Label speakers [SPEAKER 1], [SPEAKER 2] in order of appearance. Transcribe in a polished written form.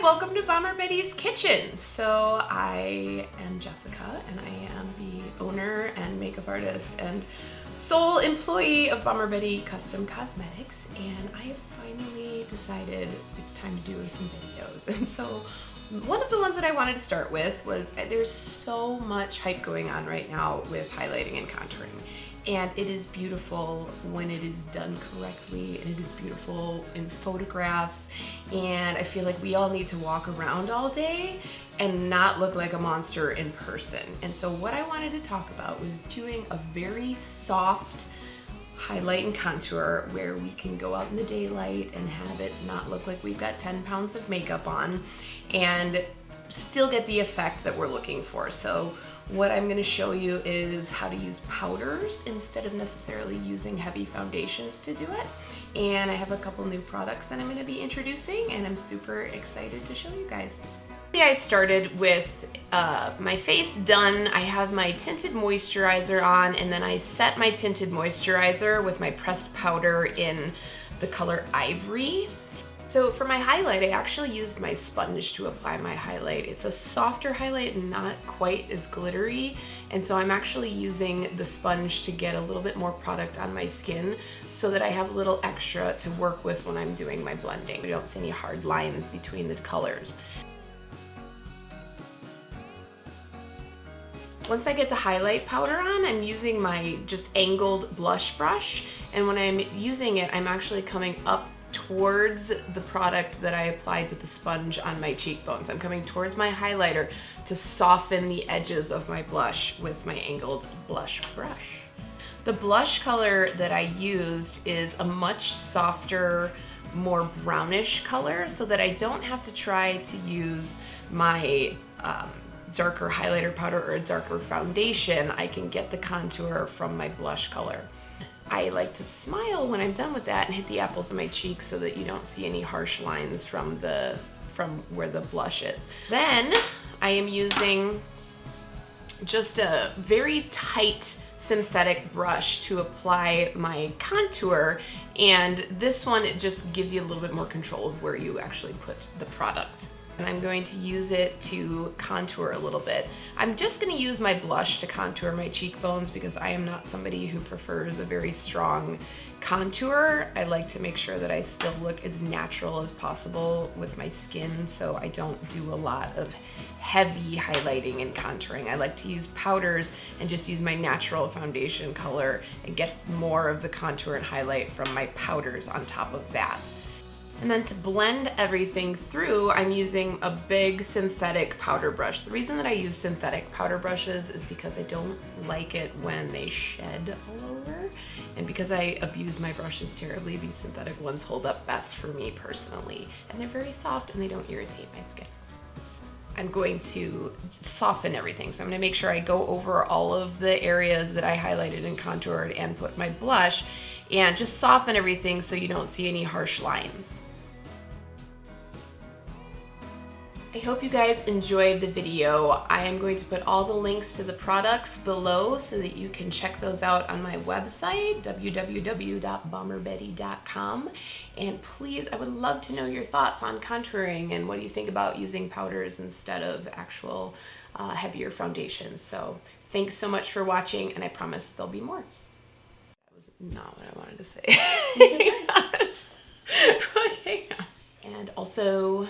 [SPEAKER 1] welcome to Bomber Betty's Kitchen. So I am Jessica and I am the owner and makeup artist and sole employee of Bomber Betty Custom Cosmetics, and I have finally decided it's time to do some videos. And so one of the ones that I wanted to start with was there's so much hype going on right now with highlighting and contouring. And it is beautiful when it is done correctly, and it is beautiful in photographs. And I feel like we all need to walk around all day and not look like a monster in person. And so what I wanted to talk about was doing a very soft highlight and contour where we can go out in the daylight and have it not look like we've got 10 pounds of makeup on and still get the effect that we're looking for. So what I'm going to show you is how to use powders instead of necessarily using heavy foundations to do it. And I have a couple new products that I'm going to be introducing, and I'm super excited to show you guys. I started with my face done. I have my tinted moisturizer on, and then I set my tinted moisturizer with my pressed powder in the color Ivory. So for my highlight, I actually used my sponge to apply my highlight. It's a softer highlight and not quite as glittery. And so I'm actually using the sponge to get a little bit more product on my skin so that I have a little extra to work with when I'm doing my blending. You don't see any hard lines between the colors. Once I get the highlight powder on, I'm using my just angled blush brush. And when I'm using it, I'm actually coming up towards the product that I applied with the sponge on my cheekbones. I'm coming towards my highlighter to soften the edges of my blush with my angled blush brush. The blush color that I used is a much softer, more brownish color, so that I don't have to try to use my darker highlighter powder or a darker foundation. I can get the contour from my blush color. I like to smile when I'm done with that and hit the apples of my cheeks so that you don't see any harsh lines from where the blush is. Then I am using just a very tight synthetic brush to apply my contour, and this one, it just gives you a little bit more control of where you actually put the product. And I'm going to use it to contour a little bit. I'm just going to use my blush to contour my cheekbones because I am not somebody who prefers a very strong contour. I like to make sure that I still look as natural as possible with my skin, so I don't do a lot of heavy highlighting and contouring. I like to use powders and just use my natural foundation color and get more of the contour and highlight from my powders on top of that. And then to blend everything through, I'm using a big synthetic powder brush. The reason that I use synthetic powder brushes is because I don't like it when they shed all over. And because I abuse my brushes terribly, these synthetic ones hold up best for me personally. And they're very soft and they don't irritate my skin. I'm going to soften everything. So I'm gonna make sure I go over all of the areas that I highlighted and contoured and put my blush and just soften everything so you don't see any harsh lines. I hope you guys enjoyed the video. I am going to put all the links to the products below so that you can check those out on my website, www.bomberbetty.com. And please, I would love to know your thoughts on contouring and what do you think about using powders instead of actual heavier foundations. So thanks so much for watching, and I promise there'll be more. That was not what I wanted to say. Okay. And also,